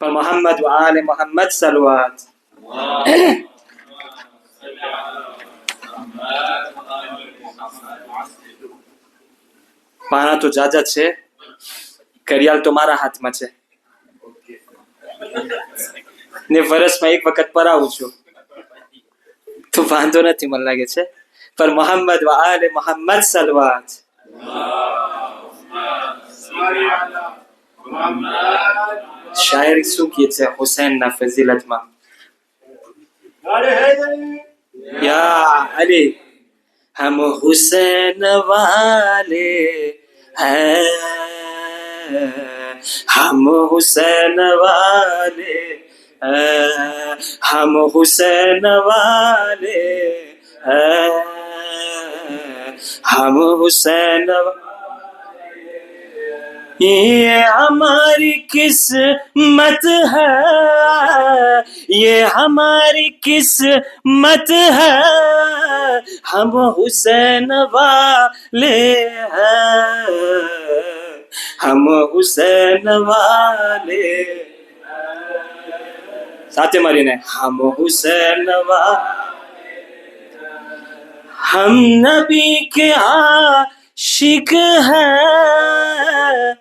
पर मोहम्मद व आले मोहम्मद सलवात। पाना तो जाजा छे, घड़ियाल तो मारा हाथ में छे ने वर्ष में एक वखत पराવું છું तो वांधो નથી मन लागे छे। पर मोहम्मद व आले मोहम्मद सलवात। शायर શું કહે છે હુસૈન ના ફઝીલત માં? या अली हम हुसैन वाले हैं, हम हुसैन वाले हैं, हम हुसैन वाले हैं, हम हुसैन ये हमारी किस्मत है, ये हमारी किस्मत है, हम हुसैन वाले हैं, हम हुसैन वाले। साथे मारीने हम हुसैन वाले, हम नबी के आशिक हैं,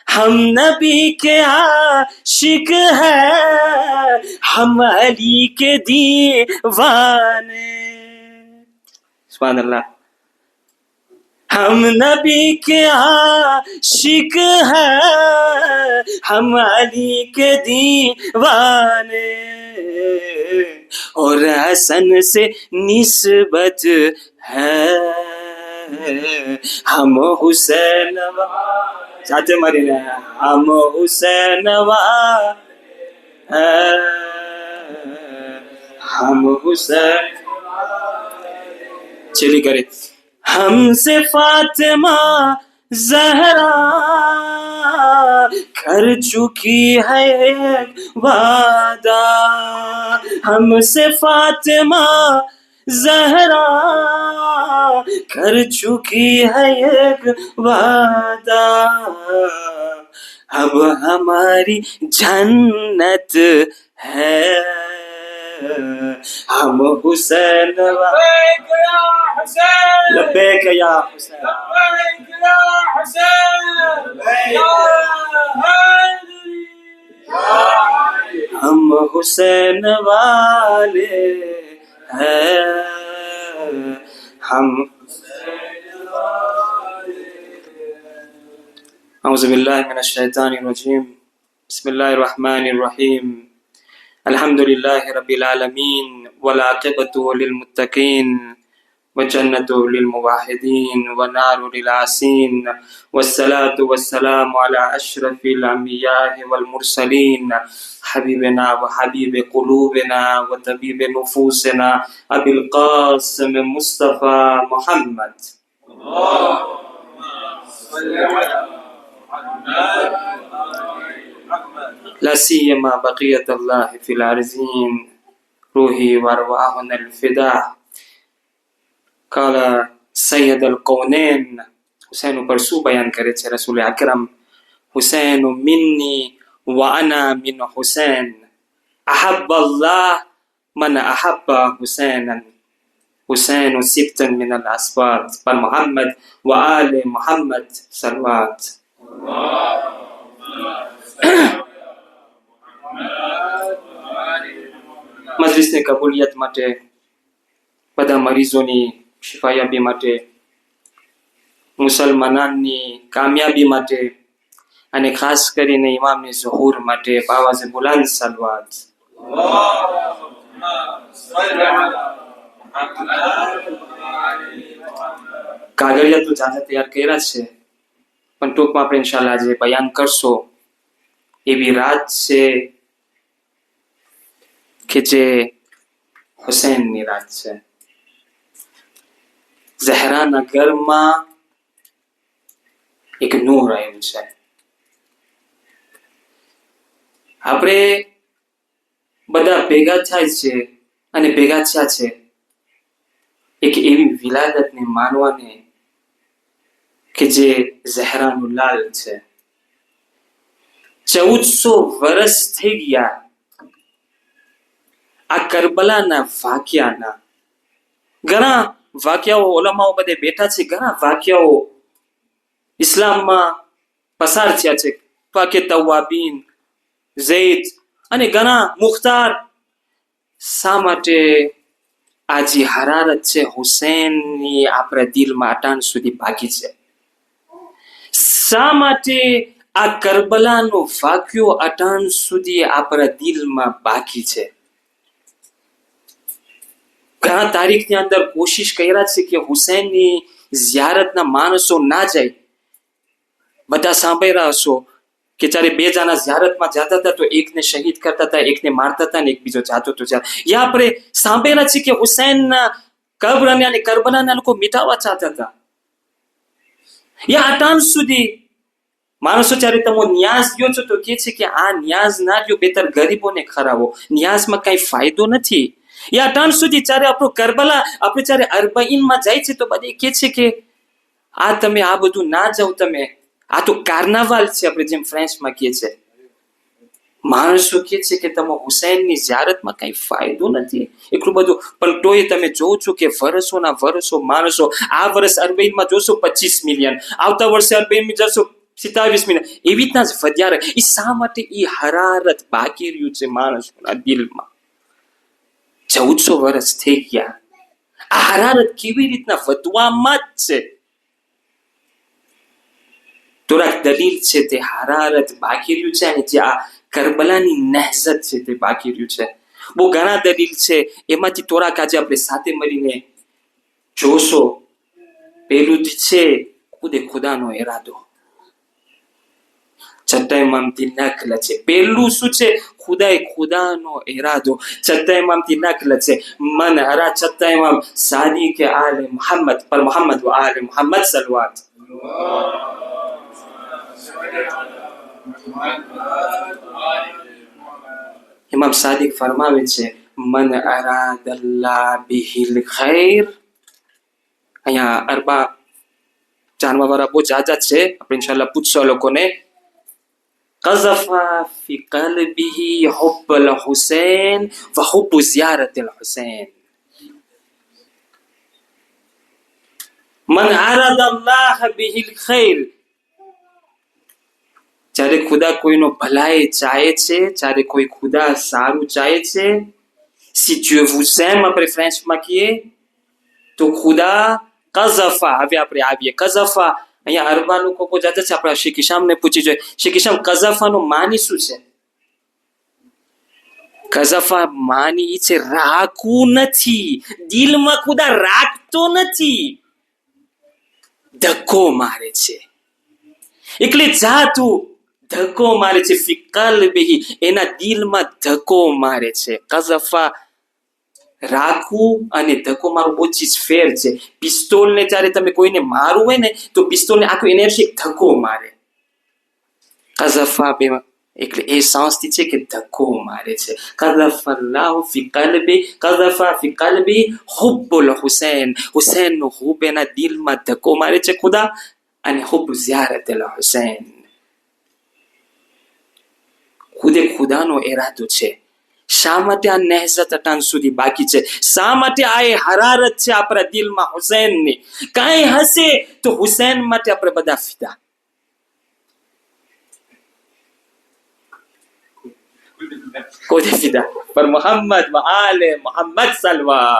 हम नबी के आशिक हैं, हम अली के दीवाने। सुभान अल्लाह। हम नबी के आशिक हैं, हम अली के दीवाने, और हसन से निस्बत है, हम हुसैन साथे मारी ने हम हुसैन वाले, हम हुसैन। चली करे हमसे फातिमा ज़हरा कर चुकी है एक वादा, हमसे फातिमा ज़हरा कर चुकी है एक वादा, अब हमारी जन्नत है, हम हुसैन लब्बैक या हुसैन, लब्बैक या हुसैन, लब्बैक या हुसैन, हम हुसैन वाले हैं, हम औज़ु बिल्लाहि मिनश शैतानिर रजीम। बिस्मिल्लाहिर रहमानिर रहीम। अल्हम्दुलिल्लाहि रब्बिल आलमीन वल आक़िबतु लिल मुत्तक़ीन व जन्नतु लिल मुवahhidin व नारु लिल आसीन वस्सलातु वस्सलामु अला अशरफिल अंबिया'i वल मुरसलीन हबीबना व हबीब क़ुलूबिना व तबीब नुफूसिना अबिल क़ासिम मुस्तफ़ा मुहम्मद। ला सियमा बक़ियत अल्लाह फिल अर्ज़ीन रूही व अरवाहुना अल फ़िदा। काला सैयद अल कौनैन हुसैन पर શું બયાન કરે છે રસૂલ અકરમ? हुसैन मिन्नी व अना मिन हुसैन, अहब्ब अल्लाह मन अहब्ब हुसैनन, हुसैन सिब्तन मिन अल अस्बात। पर मोहम्मद व आले मोहम्मद सलवात। મજલિસની કબૂલિયત માટે, બધા મરીઝોની શિફાયાબી માટે, મુસલમાનોની કામયાબી માટે અને ખાસ કરીને ઇમામની ઝુહૂર માટે બાવાઝે બુલંદ સલવાત। કાગળિયા તો જાતે તૈયાર કર્યા છે, પણ ટૂંકમાં આપણે ઇન્શાલ્લાહ આજે બયાન કરશો એવી રાત છે કે જે હુસૈનની રાત છે। ઝહરાના ઘરમાં એક નૂર આવ્યું છે। આપણે બધા ભેગા થાય છે અને ભેગા થયા છે એક એવી વિલાદતને માનવાને કે જે ઝહરાનું લાલ છે, 1400 વર્ષ થઈ ગયા આ કરબલાના વાક્યાના. ઘણા વાક્યાઓ ઓલામાઓ બધે બેઠા છે, ઘણા વાક્યાઓ ઇસ્લામમાં પસાર થયા છે. વાક્ય તવાબીન, ઝૈદ અને ઘણા મુખ્તાર. શા માટે આ જે હરારત છે હુસૈનની આપણા દિલમાં અટાણ સુધી બાકી છે? શા માટે આ કરબલાનો વાક્યો અટાણ સુધી આપણા દિલમાં બાકી છે? ઘણા તારીખની અંદર કોશિશ કર્યા છે કે હુસૈનની ઝિયારતના માણસો ના જાય. બધા સાંભળ્યા હશો કે જ્યારે બે જણા ઝિયારતમાં જતા હતા તો એકને શહીદ કરતા હતા, એકને મારતા હતા ને એક બીજો જાતો હતો. યા આપણે સાંભળ્યા છે કે હુસૈનના કબ્ર અને કરબલાના લોકો મિટાવવા ચાહતા હતા. યા અટાણ સુધી માણસો જ્યારે તમે ન્યાઝ લ્યો છો તો કે છે કે આ ન્યાઝ ના લ્યો, બેતર ગરીબોને ખરાવો, ન્યાઝમાં કઈ ફાયદો નથી. યા અટાણ સુધી જ્યારે આપણું કરબલા આપણે જ્યારે અરબાઈનમાં જાય છે તો બધે કે છે કે આ તમે આ બધું ના જાઓ, તમે આ તો કાર્નાવાલ છે, આપણે જેમ ફ્રેન્ચમાં કહે છે. માણસો કહે છે કે તમે હુસૈનની ઝિયારતમાં કઈ ફાયદો નથી એટલું બધું. પણ તોય તમે જોવો છો કે વર્ષોના વર્ષો માણસો, આ વર્ષ અરબાઈનમાં જોશો 25 મિલિયન, આવતા વર્ષે અરબાઈનમાં જશો 27 મિલિયન, એવી રીતના જ વધ્યા રહે. એ શા માટે? એ હરારત બાકી રહ્યું છે માણસોના દિલમાં. 1400 વર્ષ થઈ ગયા. આ હરારત કેવી રીતના વધવામાં જ છે? થોડાક દલીલ છે તે હરારત બાકી રહ્યું છે, અને જે આ કરબલાની નહેઝત છે તે બાકી રહ્યું છે. બહુ ઘણા દલીલ છે, એમાંથી થોડાક આજે આપણે સાથે મળીને જોશો. પેલું છે ખુદે ખુદાનો ઈરાદો. છઠ્ઠા ઇમામથી નકલ છે. પહેલું શું છે? ખુદાએ ખુદાનો ઈરાદો. છઠ્ઠા ઇમામથી નકલ છે. મન અરા છઠ્ઠા ઇમામ સાદી કે આલે મોહમ્મદ પર મોહમ્મદ વ આલે મોહમ્મદ સલવાત. ઇમામ સાદિક ફરમાવે છે મન અરાદલ્લાહ બિહિલ ખૈર. અહીંયા અરબા જાણવા વાળા બહુ જાજા છે, આપણે ઇન્શાઅલ્લાહ પૂછશો લોકોને. قذف في قلبه حب الحسين وحب زيارة الحسين. من أراد الله به الخير. જ્યારે ખુદા કોઈનો ભલાઈ ચાહે છે, જ્યારે કોઈ ખુદા સારું ચાહે છે, si Dieu vous aime, આપણે ફ્રેન્ચમાં કહીએ તો ખુદા કઝફા. હવે આપણે આવીએ કઝફા. અહીંયા અરબા લોકો બહુ જાજા છે, આપણા શેખ હિશામને પૂછી જોઈએ. શેખ હિશામ, કઝફાનો માની શું છે? કઝફા માની ઈ છે રાખવું નથી, દિલમાં ખુદા રાખતો નથી, ધક્કો મારે છે. એટલે જાતું ધક્કો મારે છે. ફિકલ બેહી, એના દિલમાં ધક્કો મારે છે. કઝફા રાખવું અને ધક્કો મારવું બહુ ચીજ ફેર છે. પિસ્તોલને જ્યારે તમે કોઈને મારવું હોય ને તો પિસ્તોલને આખું એનર્જી ધક્કો મારે. કઝફા બે એટલે એ સાંસથી છે કે ધક્કો મારે છે. કઝફલ્લાહુ ફી કલ્બી, કઝફા ફી કલ્બી હુબ્બુલ હુસૈન. હુસૈનનો હુબ એના દિલમાં ધક્કો મારે છે ખુદા, અને હુબ ઝિયારતુલ હુસૈન. ખુદે ખુદાનો ઈરાદો છે. શા માટે આ નહેઝત અટાણ સુધી બાકી છે? શા માટે આ એ હરારત છે આપણા દિલમાં હુસૈનની? કાંઈ હશે તો હુસૈન માટે આપણે બધા ફિદા. કોને ફિદા? પર મોહમ્મદ વ આલે મોહમ્મદ સલવા.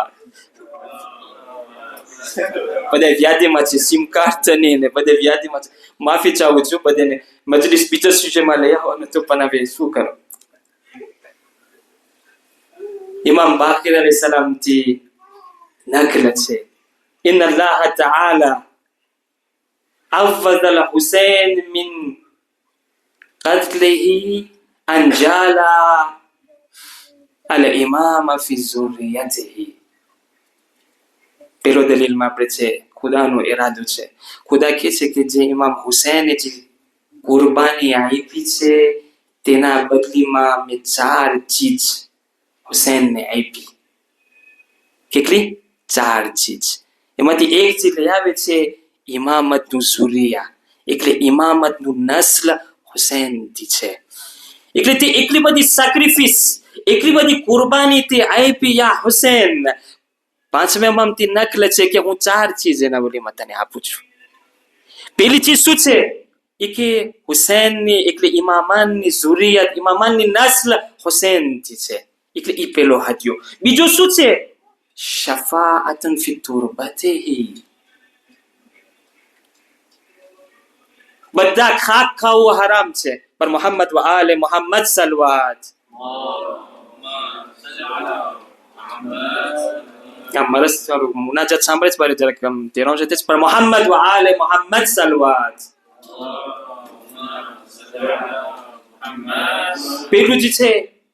બધા વ્યાધિમાં છે, સિમ કાર્ડ નહીં ને બધે વ્યાધિમાં છે. માફી ચાહું છું બધાને. મજલિસ બીજા વિષયમાં લઈ આવવાનું તો પણ હવે શું કરો. ઇમામ બાકીર અલૈહિસ સલામ થી નકલ છે ઇન્ન અલ્લાહ તઆલા અફضل હુસૈન મિન قتله أن جعل الإمام في ذريته. પેલો દલીલમાં આપણે છે ખુદાનો ઈરાદો છે. ખુદા કહે છે કે જે ઇમામ હુસૈને જે કુરબાની આપી છે તેના બદલીમાં મેં 4 ચીજ હુસૈનને આપી. કેટલી? 4 ચીજ. એમાંથી એક ચીજ લઈ આવે છે ઇમામતનું ઝુરિયા, એટલે ઇમામતનું નસ્લ હુસૈનથી છે. એટલે તે એટલી બધી સેક્રિફિસ, એટલી બધી કુરબાની તે આપી યા હુસેન. પાંચમામાં તે નકલ છે કે હું 4 ચીજ એના બોલીમાં તને આપું છું. પેલી ચીજ શું છે? એ કે હુસેનની એટલે ઇમામાનની ઝુરિયત, ઇમામાનની નસ્લ હુસેનથી છે, એટલે ઈ પેલો હાથિયો. બીજું શું છે? શફાઅતન ફી તુરબતિહી. બધા ખાક ખાવું હરામ છે, પણ મોહમ્મદ વ આલે મોહમ્મદ સલવાત. મરસ મુનાજાત સાંભળે છે જરાક તેરો છે, પણ મોહમ્મદ વ આલે મોહમ્મદ સલવાત. પેલું જે છે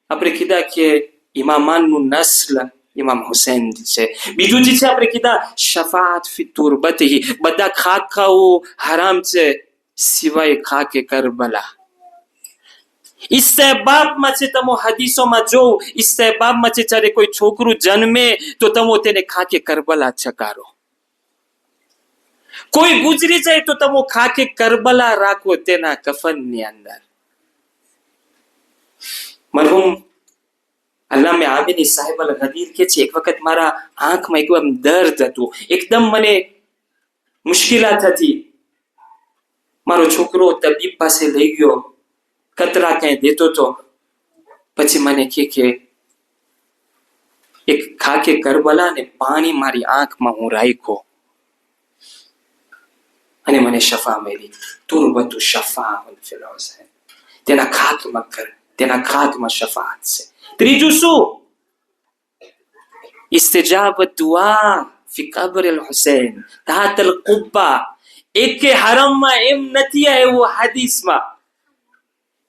આપણે કીધા કે ઇમામાનનું નસ્લ ઇમામ હુસેન છે. બીજું જે છે આપણે કીધા શફાત ફી તુરબતિહી, બધા ખાક ખાવું હરામ છે સિવાય ખાકે કરબલા. ઇસ્તેબાબમાં છે, તમે હદીસોમાં જો ઇસ્તેબાબમાં છે જ્યારે કોઈ છોકરું જન્મે તો તમે તેને ખાકે કરબલા ચકારો. કોઈ ગુજરી જાય તો તમે ખાકે કરબલા રાખો તેના કફનની અંદર. મરહુમ અલ્લામે આમિની સાહેબ અલ ગદીર કે છે, એક વખત મારા આંખમાં એકદમ દર્દ હતું, એકદમ મને મુશ્કેલાત હતી. મારો છોકરો તબીબ પાસે લઈ ગયો, કતરા કઈ દેતો તો. પછી મને કે એક ખાકે કરબલા ને પાણી મારી આંખમાં હું રાખ્યો અને મને શફા મળી. તુરબતુ શફા ફિલ હુસૈન. તેના ખાકમાં કર, તેના ખાકમાં શફાત છે. ત્રીજું શું? ઇસ્તિજાબત દુઆ ફી કબ્ર અલ હુસૈન તહત અલ કુબ્બા. એક હરમમાં એમ નથી આવ્યું હદીસમાં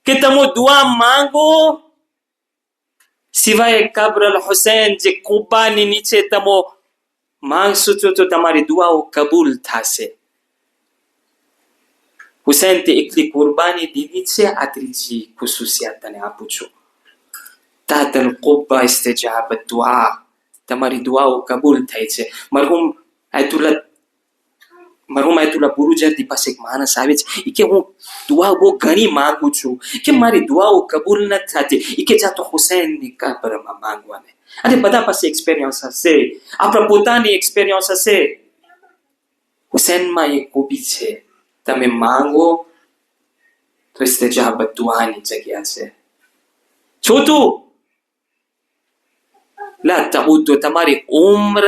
કે તમે દુઆ માંગો સિવાય કબ્ર અલ હુસૈન જે કુબ્બાની નીચે તમે માંગશો તો તમારી દુઆઓ કબૂલ થશે. હુસૈન તે એકલી કુરબાની દીધી છે. આ ત્રીજી ખુશુસિયાત તને આપું છું. તહત અલ કુબ્બા ઇસ્તિજાબત દુઆ, તમારી દુઆઓ કબૂલ થાય છે. મરહુમ આયતુલ્લા બુરુજર્દી પાસે એક માણસ આવે છે કે હું દુઆ બહુ ઘણી માંગુ છું કે મારી દુઆઓ કબૂલ નથી થતી. કે જા તો હુસૈનની કબરમાં માંગવાને. અને બધા પાસે એક્સપિરિયન્સ હશે, આપણા પોતાની એક્સપિરિયન્સ હશે. હુસૈનમાં એક ખૂબી છે, તમે માંગો તો ઇસ્તિજાબત દુઆની જગ્યા છે. ચોથું, લા તઉદ, તમારી ઉમ્ર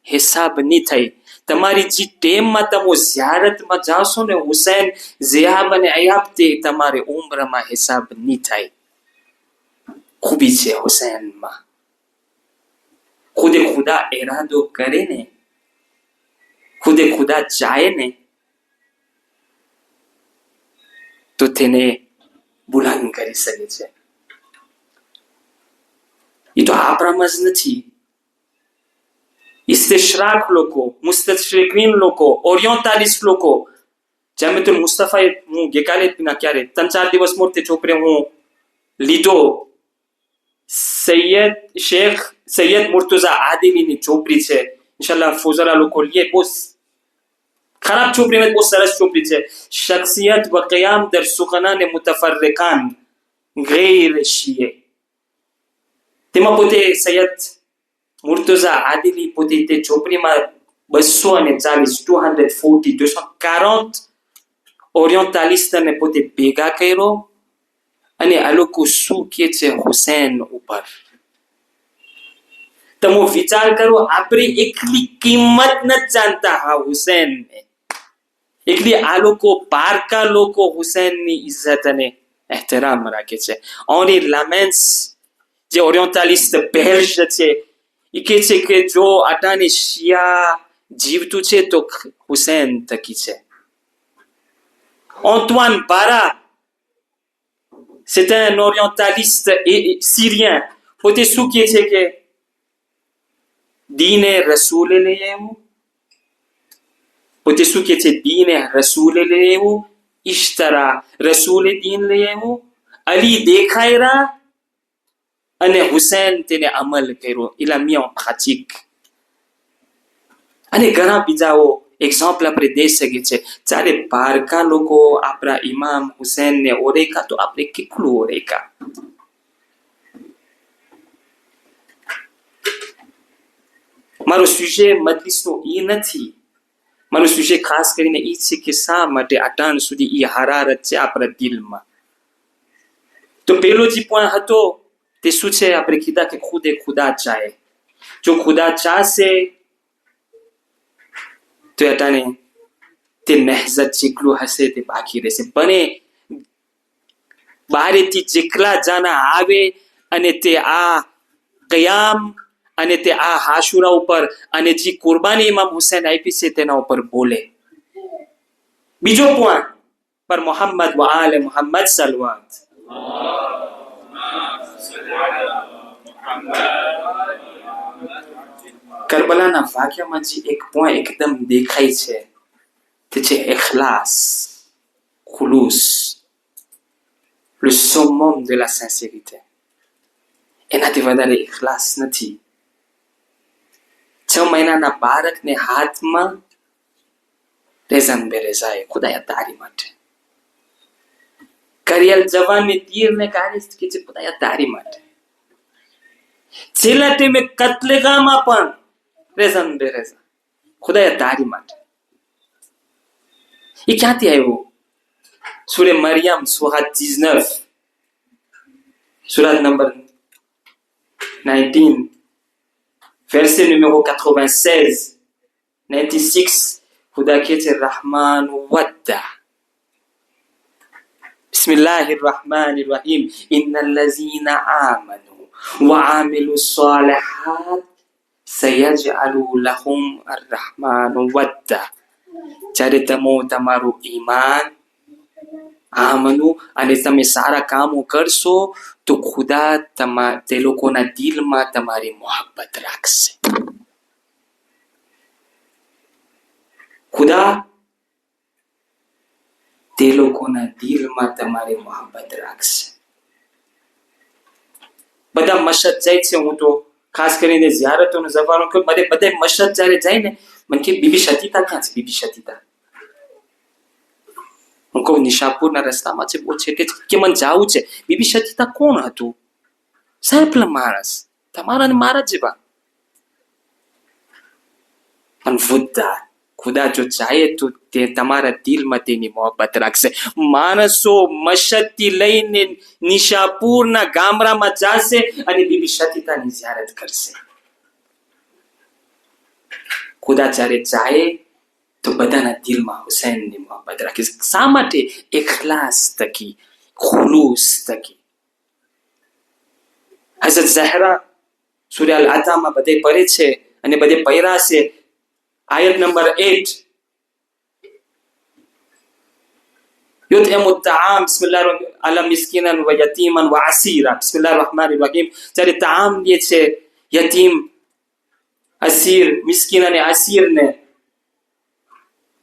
હિસાબ નહીં થઈ. તમારી જે ટેમમાં તમે ઝિયારતમાં જાશો ને હુસૈન ઝિયાબ અને અયાબથી તમારી ઉમ્રમાં હિસાબ નહીં થાય. ખૂબી છે હુસૈનમાં. ખુદે ખુદા ઇરાદો કરે ને, ખુદે ખુદા ચાહે ને તો તેને બુલંદ કરી શકે છે. એ તો આપણામાં જ નથી. ઇસ્તિશરાક લોકો, મુસ્તશરિકીન લોકો, ઓરિયન્ટાલિસ્ટ લોકો, જામિયાતુલ મુસ્તફા, હું ગઈકાલે ક્યારે 3-4 દિવસ મોરથી છોકરી હું લીધો, શેખ સૈયદ મુર્તુઝા આદિલીની છોકરી છે. ઇન્શાલ્લાહ ફોઝરા લોકો લીએ. બહુ ખરાબ છોકરી નથી, બહુ સરસ છોકરી છે. શખ્સિયત વ qiyaam દર સુખનાન મુતફરરિકાન ગૈર શિયે. તેમાં પોતે સૈયદ મુર્તુઝા આદિલી પોતે તે છોકરીમાં 240 ઓરિયન્ટાલિસ્ટને પોતે ભેગા કર્યો અને આ લોકો શું કે છે હુસૈન ઉપર. તમે વિચાર કરો, આપણે એકલી કિંમત નથી જાણતા હા હુસૈનને, એકલી આ લોકો પારકા લોકો હુસૈનની ઇજ્જત અને એહતરામ રાખે છે. ઓનલી લામેન્સ જે ઓરિયન્ટાલિસ્ટ બેલ્જ છે એ કહે છે કે જો આટાની શિયા જીવતું છે તો હુસૈન તકી છે. Antoine Bara, c'est un orientaliste syrien. પોતે શું કહે છે કે દીને રસૂલે લઈ આવ્યું, પોતે શું કહે છે દીને રસૂલે લઈ આવ્યું, ઇશ્તરા રસૂલે દીન લઈ આવ્યું, અલી દેખાયરા અને હુસૈન તેને અમલ કર્યો. ઇલા મિયાં ખાચીક અને ઘણા બીજાઓ એક્ઝામ્પલ આપણે દઈ શકીએ છીએ. જ્યારે પારકા લોકો આપણા ઇમામ હુસૈનને ઓળખ્યા તો આપણે કેટલું ઓળખ્યા. મારો સુજે મજલિસનો એ નથી. મારો સુજે ખાસ કરીને એ છે કે શા માટે અટાણ સુધી એ હરારત છે આપણા દિલમાં. તો પેલો જે પણ હતો તે શું છે? આપણે કીધા કે ખુદે ખુદા ચાહે. જો ખુદા ચાહશે તો અટાણે તે નહેઝત જેટલું હશે તે બાકી રહેશે. પણ બહારેથી જેટલા જાના આવે અને તે આ કયામ અને તે આ હાશુરા ઉપર અને જે કુરબાની ઇમામ હુસૈન આપી છે તેના ઉપર બોલે. બીજો પોઈન્ટ પર મોહમ્મદ વ આલે મોહમ્મદ સલવાત. કરબલાના વાક્યમાં જે એક પોઈન્ટ એકદમ દેખાય છે તે છે ઇખલાસ, ખુલૂસ, le summum de la sincérité. એનાથી વધારે ઇખલાસ નથી. 6 મહિનાના બાળકને હાથમાં રેઝન બેરેઝાય ખુદાયા તારી માટે. કરિયલ જવાનને તીરને કાઢી કે છે ખુદાયા તારી માટે. છેલ્લા ટાઈમે કત્લેગામાં પણ રેઝન બેરેઝા ખુદાયા તારી માટે. એ ક્યાંથી આવ્યું? સૂરે મરિયમ સુહાત 19, સુરાત નંબર 19, verset numéro 96, 96, ખુદા કહે છે રહમાન વદ્દા. બિસ્મિલ્લાહિર rahmanir rahim. ઇન્નલ લઝીના આમનુ વઆમિલુ સ્સાલિહાત સયજઅલુ લહુમ અર-રહમાન વદ્દા. જ્યારે તમારું ઈમાન આમનુ અને તમે સારા કામો કરશો તો ખુદા તે લોકોના દિલમાં તમારી મોહબ્બત રાખશે. ખુદા તે લોકોના દિલમાં તમારી મોહબ્બત રાખશે. બધા મશદ જાય છે. હું તો ખાસ કરીને ઝિયારતોનો જવાનો કે બધા મશદ જ્યારે જાય ને મને કે બીબી શતીતા ક્યાં છે? બીબી શતીતા હું કહું નિશાપુરના રસ્તામાં છે, બહુ છે કે મને જાવું છે. બીબી શતીતા કોણ હતું? સિમ્પલ માણસ, તમારા ને મારા જેવા. પણ વદ્દા, ખુદા જો ચાહે તો તે તમારા દિલમાં તેની મોહબ્બત રાખશે. માણસો મશદથી લઈને નિશાપુરના ગામડામાં જશે અને બીબી શતીતાની ઝિયારત કરશે. ખુદા જ્યારે ચાહે તો બધાના દિલમાં હુસૈનની મોહબ્બત રાખી. શા માટે? ઇખલાસ તકી, ખુલૂસ તકી. હઝરત ઝહરા સૂરા અલ અતામાં બધે પડે છે અને બધે પૈરા છે. આયત નંબર 8, યુતઇમુ તાઆમ બિસ્મિલ્લાહ અલા મિસ્કીનન વ યતીમન વ અસીરા. બિસ્મિલ્લાહિર રહમાનિર રહીમ. જ્યારે તાઆમ દે છે યતીમ, અસીર, મિસ્કીન અને અસીરને,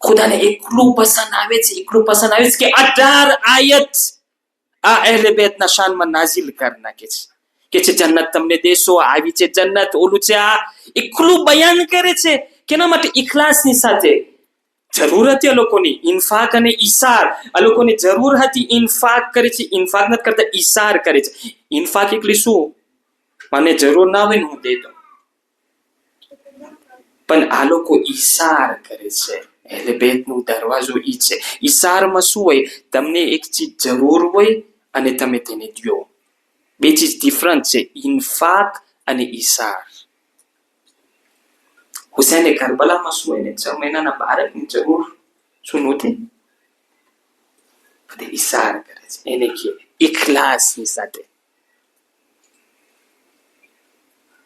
ખુદાને એટલું પસંદ આવે છે, એટલું પસંદ આવે છે કે 18 આયત આ અહેલે બેતના શાનમાં નાઝિલ કરી નાખે છે કે છે જન્નત તમને દેશો, આવી છે જન્નત, ઓલું છે આ. એટલું બયાન કરે છે કેના માટે? ઇખલાસની સાથે. જરૂર હતી આ લોકોની ઇન્ફાક અને ઈસાર. આ લોકોની જરૂર હતી, ઇન્ફાક કરે છે. ઇન્ફાક નથી કરતા, ઈસાર કરે છે. ઇન્ફાક એટલે શું? મને જરૂર ના હોય ને હું દે દઉં. પણ આ લોકો ઈસાર કરે છે. એટલે બેતનો દરવાજો ઈ છે. ઈસારમાં શું હોય? તમને એક ચીજ જરૂર હોય અને તમે તેને દો. બે ચીજ ડિફરન્ટ છે, ઇન્ફાક અને ઈસાર. હુસૈને કરબલામાં શું હોય ને 6 મહિનાના બાળકની જરૂર શું નહોતી? બધે ઈસાર કરે છે. એને કે ઇખલાસની સાથે.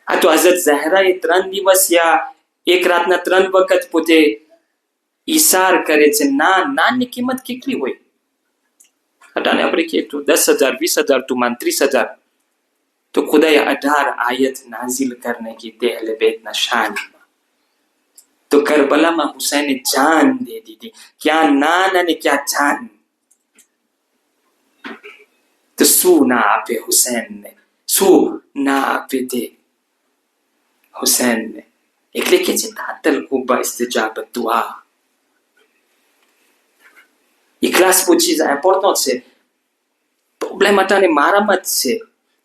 આ તો હઝરત ઝહરાએ 3 દિવસ યા એક રાતના 3 વખત પોતે ઈસાર કરે છે. નાની કિંમત કેટલી હોય? અટાને આપણે કહીએ તો 10,000, 20,000, તું માન 30,000. તો ખુદાએ 18 આયત નાઝિલ કરને કી તે અહલે બેતના શાનમાં. તો કરબલામાં હુસૈને જાન દે દીધી. ક્યાં નાન અને ક્યાં જાન. તો શું ના આપે હુસૈનને? શું ના આપે તે હુસૈનને? એટલે કે છે તાતલ કુબા ઇસ્તિજાબત દુઆ. ઇખલાસ બહુ ચીજ ઇમ્પોર્ટન્ટ છે. પ્રોબ્લેમ અટાને મારામાં જ છે.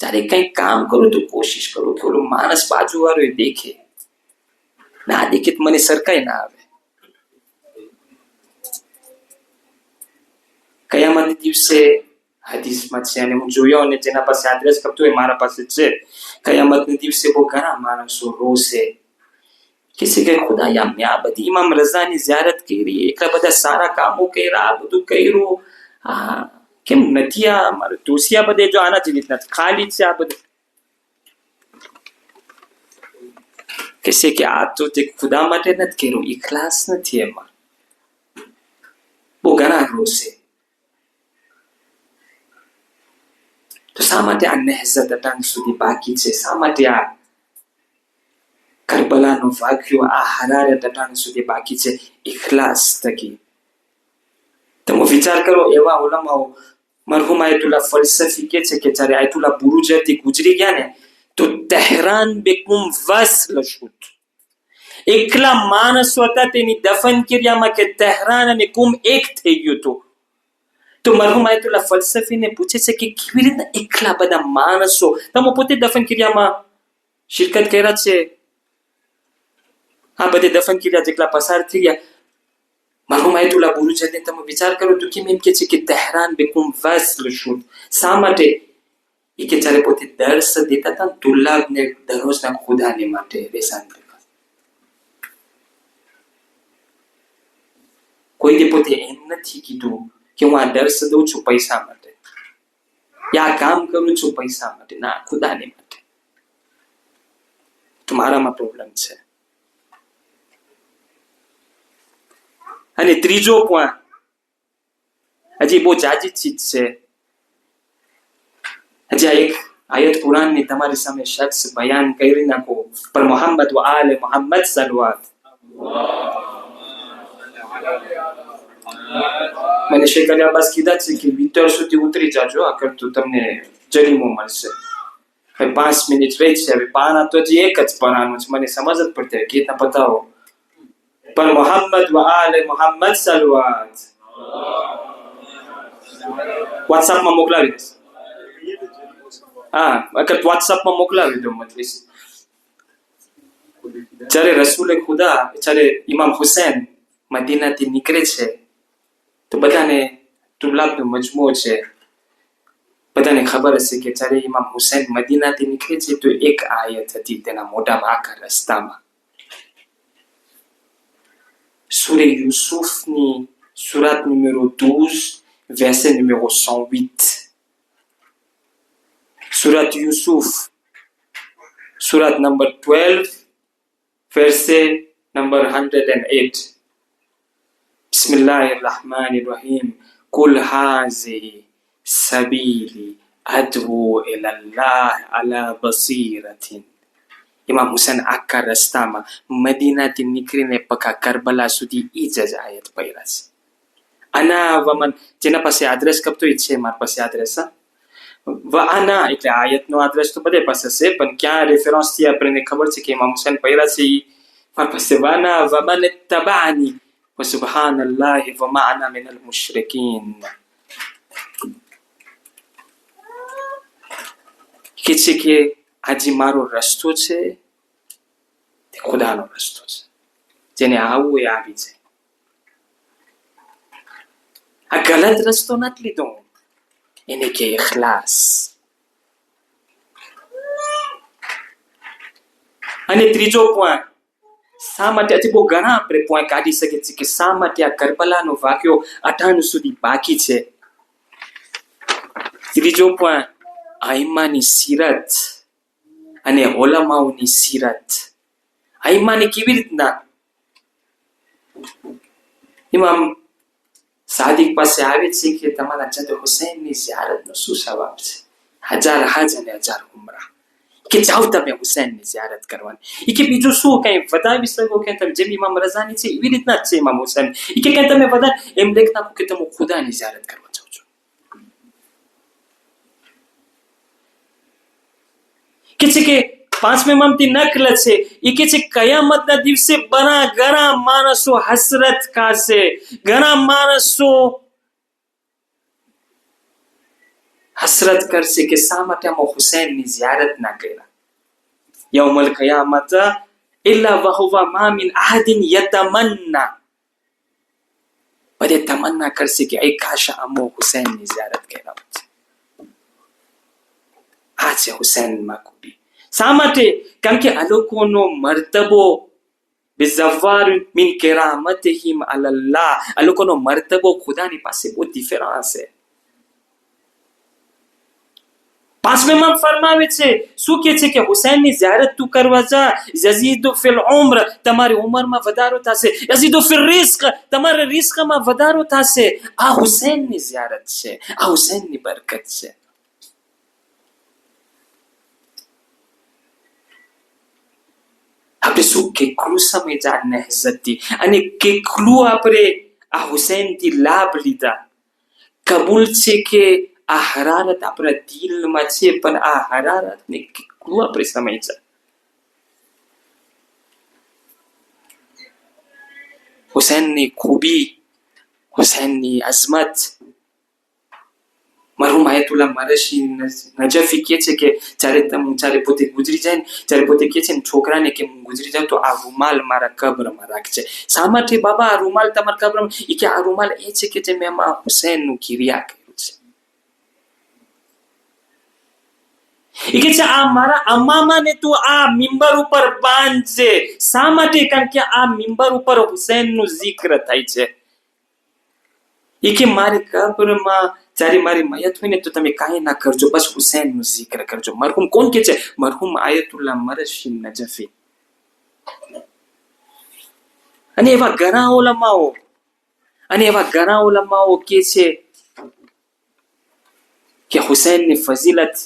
જ્યારે કંઈક કામ કરું તો કોશિશ કરું કે ઓલો માણસ બાજુવાળો એ દેખે, ના દેખે તો મને સરકાઈ ના આવે. કયામત દિવસે હદીસમાં છે, અને હું જોયો, અને જેના પાસે આદરેસ કરતો હોય મારા પાસે છે. કયામતના દિવસે બહુ ઘણા માણસો રોશે કે છે કે ખુદાયા મેં આ બધી ઇમામ રઝાની ઝિયારત કરી, એટલા બધા સારા કામો કર્યા, આ બધું કર્યું, આ કેમ નથી આ મારે દોષિયા બધે જો આના જેવી જ નથી, ખાલી છે આ બધું. કે છે કે આ તો તે ખુદા માટે નથી કર્યું, ઇખલાસ નથી એમાં. બહુ ઘણા રોશે. તો શા માટે આ નહેઝત અટાણ સુધી બાકી છે? શા માટે આ કરબલાનો વાક્યો, આ હરારત અટાણ સુધી બાકી છે? ઇખલાસ થકી. તમે વિચાર કરો, એવા ઉલમાઓ મરહુમ આયતુલ્લા ફલસફી કે છે કે જ્યારે આયતુલ્લા બુરુજર્દી ગુજરી ગયા ને, તો તહેરાન બેકુમ વસ્લ શુદ, એકલા માણસો હતા તેની દફન ક્રિયામાં કે તહેરાન અને કુમ એક થઈ ગયું હતું. તો મરહુમ આયતુલ્લા ફલસફીને પૂછે છે કે કેવી રીતના એકલા બધા માણસો, તમે પોતે દફન ક્રિયામાં શિરકત કર્યા છે, આ બધી દફન ક્રિયા જેટલા પસાર થઈ ગયા, મરહુમ આયતુલ્લા બુરુજર્દી તમે વિચાર કરો તો કેમ એમ કે છે કે તહેરાન બેકુમ વસ્લ શુદ? શા માટે? એ કે જ્યારે પોતે દર્શ દેતા હતા તુલાબને દરરોજના ખુદાને માટે બેસાન દેતા, કોઈને પોતે એમ નથી કીધું કે હું આ દર્શ દઉં છું પૈસા માટે, યા કામ કરું છું પૈસા માટે, ના, ખુદાને માટે. તો મારામાં પ્રોબ્લેમ છે. અને ત્રીજો પોઈન્ટ, હજી બહુ જાજી ચીજ છે. હજી આ એક આયત કુરાનની તમારી સામે શખ્સ બયાન કરી નાખો, પર મોહમ્મદ વ આલે મોહમ્મદ સલવાત. મને શેખ અલી અબ્બાસ કીધા છે કે વિટર સુધી ઉતરી જાજો, આગળ તો તમને જરીમો મળશે. હવે 5 મિનિટ રહી છે. હવે પાના તો હજી એક જ પાનાનું છે, મને સમજ જ પડતી ગીતના બતાવો. પર મોહમ્મદ વ આલે મોહમ્મદ સલવાત. વોટ્સઅપમાં મોકલાવી દઈશ. હા, અગર વોટ્સઅપમાં મોકલાવી દો મજલિસ. જ્યારે રસૂલે ખુદા, જ્યારે ઇમામ હુસૈન મદીનાથી નીકળે છે, તો બધાને તુલાબનો મજમુઓ છે, બધાને ખબર હશે કે જ્યારે ઇમામ હુસૈન મદીનાથી નીકળે છે તો એક આયત હતી તેના મોઢામાં આખા રસ્તામાં. સૂરે યુસુફની સુરાત number 12 verset numéro 108. Surat Yusuf, Surat number 12, verset number 108. Bismillahirrahmanirrahim. Qul hazihi sabili ad'u ila Allah ala basiratin. ઇમામ હુસૈન આખા રસ્તામાં મદીનાથી નીકળીને પકા કરબલા સુધી ઈ જ આયત પડ્યા છે. આના વમન, જેના પાસે આદરેસ કપતો ઈ છે, મારા પાસે આદરેસ. આના એટલે આયતનો આદરેસ તો બધે પાસે છે, પણ ક્યાં રેફરન્સ થી આપણને ખબર છે કે ઇમામ હુસૈન પડ્યા છે. મારા પાસે વાના વમન તબાની વ સુબહાનલ્લાહી વ માના મિનલ મુશરિકીન. કે છે કે આજે મારો રસ્તો છે તે ખુદાનો રસ્તો છે, જેને આવવું એ આવી જાય. આ ગલત રસ્તો નથી લીધો, એને કે ઇખલાસ. અને ત્રીજો પોઈન્ટ, શા માટે, હજી બહુ ઘણા આપણે પોઈન્ટ કાઢી શકીએ છીએ કે શા માટે આ કરબલાનો વાક્યો અટાણ સુધી બાકી છે. ત્રીજો પોઈન્ટ, આઈમાની સીરત અને ઓલમાઓની સીરત. આઈમાની કેવી રીતના? ઇમામ સાદિક પાસે આવે છે કે તમારા જદ હુસૈનની ઝિયારતનો શું સવાબ છે? 1000 હજ અને 1000 ઉમરા. કે જાઓ તમે હુસૈનની ઝિયારત કરવાની. એ કે બીજું શું કઈ વધાવી શકો કે તમે જેમ ઇમામ રઝાની છે એવી રીતના જ છે ઇમામ હુસૈન. એ કે કઈ તમે બધા એમ લેખ નાખો કે તમે ખુદાની ઝિયારત કરવા જાઓ છો. કે છે કે 5મે ઇમામથી નકલ છે, એ કે છે કયામતના દિવસે ઘણા માણસો હસરત ખાશે, ઘણા માણસો હસરત કરશે કે શા માટે આમાં હુસૈનની ઝિયારત ના કર્યા. યૌમલ કયામત ઇલ્લા વહુવા મા મિન અહદિન યતમન્ના, બધે તમન્ના કરશે કે એ કાશ અમો હુસૈનની ઝિયારત કર્યા હોત. આ છે હુસૈનમાં ખૂબી. શા માટે? કારણ કે આ લોકોનો મર્તબો બિઝવાર મિન કિરામતિહિમ અલલ્લાહ, આ લોકોનો મર્તબો ખુદાની પાસે બહુ ડિફરન્સ છે. પાંચમેમાં ફરમાવે છે, શું કે છે કે હુસૈનની ઝિયારત તું કરવા જા, યઝીદુ ફિલ ઉમ્ર, તમારી ઉંમરમાં વધારો થશે, યઝીદુ ફિલ રિસ્ક, તમારા રિસ્કમાં વધારો થશે. આ હુસૈનની ઝિયારત છે, આ હુસૈનની બરકત છે. આપણે શું કેટલું સમય જા નહેઝતથી અને કેટલું આપણે આ હુસૈનથી લાભ લીધા. કબૂલ છે કે આ હરારત આપણા દિલમાં છે, પણ આ હરારતને કેટલું આપણે સમય છે. હુસૈનની ખૂબી, હુસૈનની અઝમત. મરહુમ આયતુલ્લાહ મરશી નજફી કહે છે કે જ્યારે પોતે ગુજરી જાય ને, જ્યારે પોતે કહે છે ને છોકરાને કે હું ગુજરી જાઉં તો આ રૂમાલ મારા કબ્રમાં રાખજે. શા માટે બાબા આ રૂમાલ તમારા કબ્રમાં? એ કે આ રૂમાલ એ છે કે જે મેં એમાં હુસૈનનું કિરિયા કર્યું છે. એ કે છે આ મારા અમામાને તું આ મિંબર ઉપર બાંધજે. શા માટે? કારણ કે આ મિંબર ઉપર હુસૈનનું zikr થાય છે. એ કે મારી કબ્રમાં જ્યારે મારી મયત હોય ને તો તમે કાંઈ ના કરજો, બસ હુસૈનનું zikr કરજો. મરહુમ કોણ કે છે? મરહુમ આયતુલ્લાહ મરશી નજફી. અને એવા ઘણા ઉલમાઓ કે છે કે હુસૈનની ફઝીલત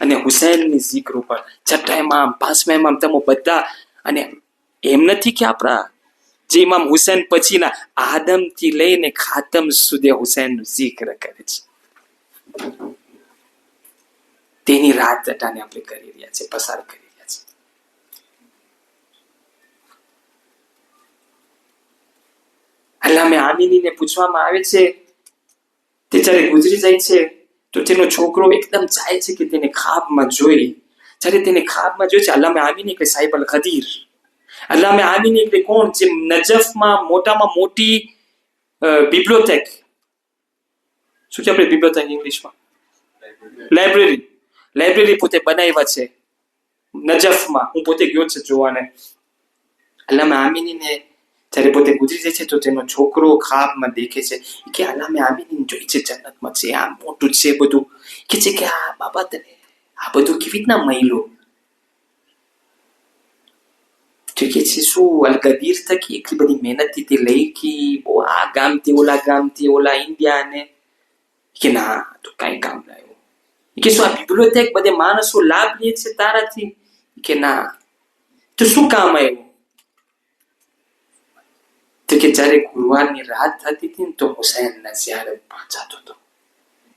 અને હુસૈનની zikr ઉપર છઠ્ઠા ઇમામ, પાંચમા ઇમામ, તમે બધા, અને એમ નથી કે આપણા જે ઇમામ હુસૈન પછીના આદમથી લઈને ખાતમ સુધી હુસૈનનું zikr કરે છે. તેની રાત અટાને આપણે કરી રહ્યા છે, પસાર કરી રહ્યા છે. અલ્લામે આમીનીને પૂછવામાં આવે છે, તે જ્યારે ગુજરી જાય છે તો તેનો છોકરો એકદમ ચાહે છે કે તેને ખાબમાં જોઈ. જ્યારે તેને ખાબમાં જોઈ છે, અલ્લામે આમીની કે સાહિબ અલ ખદીર. અલ્લામે આમીની એટલે કોણ? જે નજફમાં મોટામાં મોટી બિબ્લોટેક, શું છે આપણે બિબ્લોટેક ઇંગ્લિશમાં? લાઇબ્રેરી પોતે બનાવ્યા છે નજફમાં. હું પોતે ગયો છે જોવાને. અલ્લામે આમીનીને જ્યારે પોતે ગુજરી જાય છે તો તેનો છોકરો ખાબમાં દેખે છે કે અલ્લામે આમીની જોઈ છે જન્નતમાં છે, આ મોટું છે બધું. કે છે કે આ બાબા તને આ બધું કેવી રીતના મળ્યું? તો કે છે શું અલ-કબીર થકી એટલી બધી મહેનતથી તે લઈ કે બહુ આ ગામથી ઓલા ઇન્ડિયા ને? કે ના, તો કાંઈ કામ લાવ્યો. કે શું આ બિબ્લોટેક બધે માણસો લાભ લે છે તારાથી? કે ના, તો શું કામ આવ્યું? તો કે જ્યારે ગુરુવારની રાત થતી હતી ને તો હુસૈનના ઝિયારત પહોંચાતો હતો.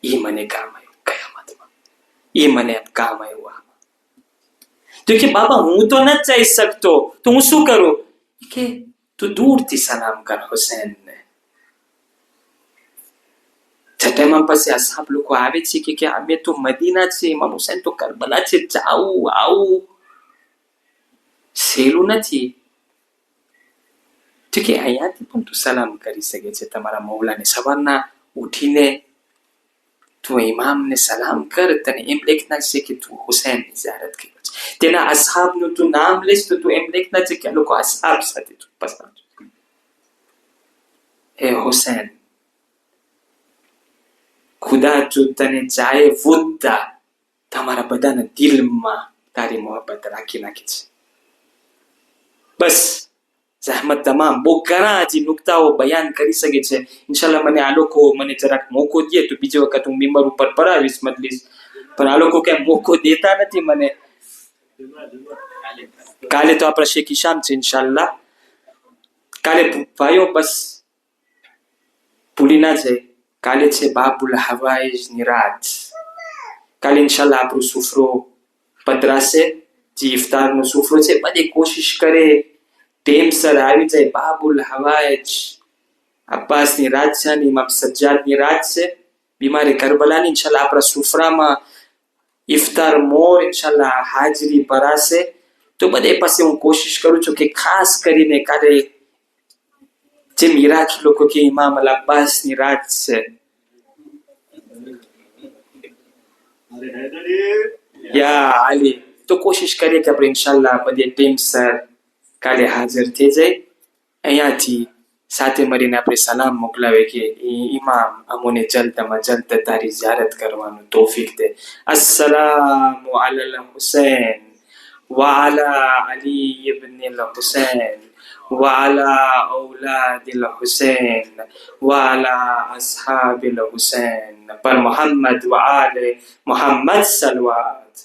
એ મને કામ આવ્યું કયામતમાં, એ મને કામ આવ્યું. તો કે બાબા હું તો નથી જઈ શકતો, તો હું શું કરું? કે તું દૂરથી સલામ કર હુસૈનને. છઠ્ઠામાં પછી અસહાબ લોકો આવે છે કે અમે તો મદીના છે, ઇમામ હુસૈન તો કરબલા છે, જાવું આવું સહેલું નથી. તો કે અહીંયાથી પણ તું સલામ કરી શકે છે તમારા મૌલાને. સવારના ઉઠીને તું ઇમામને સલામ કર, તને એમ લેખના છે કે તું હુસૈનની ઝિયારત કરી છે. તેના અસહાબનું તું નામ લઈશ તો તું એમ લેખના છે કે આ લોકો અસહાબ સાથે તું પસંદ. હે હુસૈન, ખુદા જો તને ચાહે વુદ્દા, તમારા બધાના દિલમાં તારી મોહબ્બત રાખી નાખી છે. બસ જહેમત તમામ. બહુ ઘણા હજી નુકતાઓ બયાન કરી શકે છે. ઇન્શાલ્લાહ મને આ લોકો મને જરાક મોકો દે તો બીજી વખત હું મિંબર ઉપર પરાવીશ મજલિસ, પણ આ લોકો કઈ મોકો દેતા નથી મને. કાલે તો આપણા શેખ હિશામ છે ઇન્શાલ્લાહ. કાલે ભાઈઓ બસ ભૂલી ના જાય, કાલે છે બાબુલ હવાઈજની રાત. કાલે ઇન્શાલ્લાહ આપણું સુફરો પધરાશે. જે ઇફતારનો સુફરો છે બધી કોશિશ કરે ટેમસર આવી જાય. બાબુલ હવાઈજ અબ્બાસની રાત છે, ઇમામ સજ્જાદની રાત છે. બીમારી કરબલાની ઇન્શાલ્લાહ આપણા સુફરામાં ઇફતાર મોર ઇન્શાલ્લાહ હાજરી ભરાશે. તો બધે પાસે હું કોશિશ કરું છું કે ખાસ કરીને કાલે જેમ ઈરાકી લોકો કે ઇમામ અલ અબ્બાસની રાત છે, યા આલી, તો કોશિશ કરીએ કે આપણે ઇન્શાલ્લાહ બધે ટીમ સર કાલે હાજર થઈ જાય. અહીંયાથી સાથે મળીને આપણે સલામ મોકલાવે કે ઇમામ અમોને જલ્દમાં જલ્દ તારી ઝિયારત કરવાનું તોફીક દે. અસ્સલામુ અલલ હુસૈન وعلى علي بن الحسين وعلى أولاد الحسين وعلى أصحاب الحسين پر محمد وآل محمد صلوات.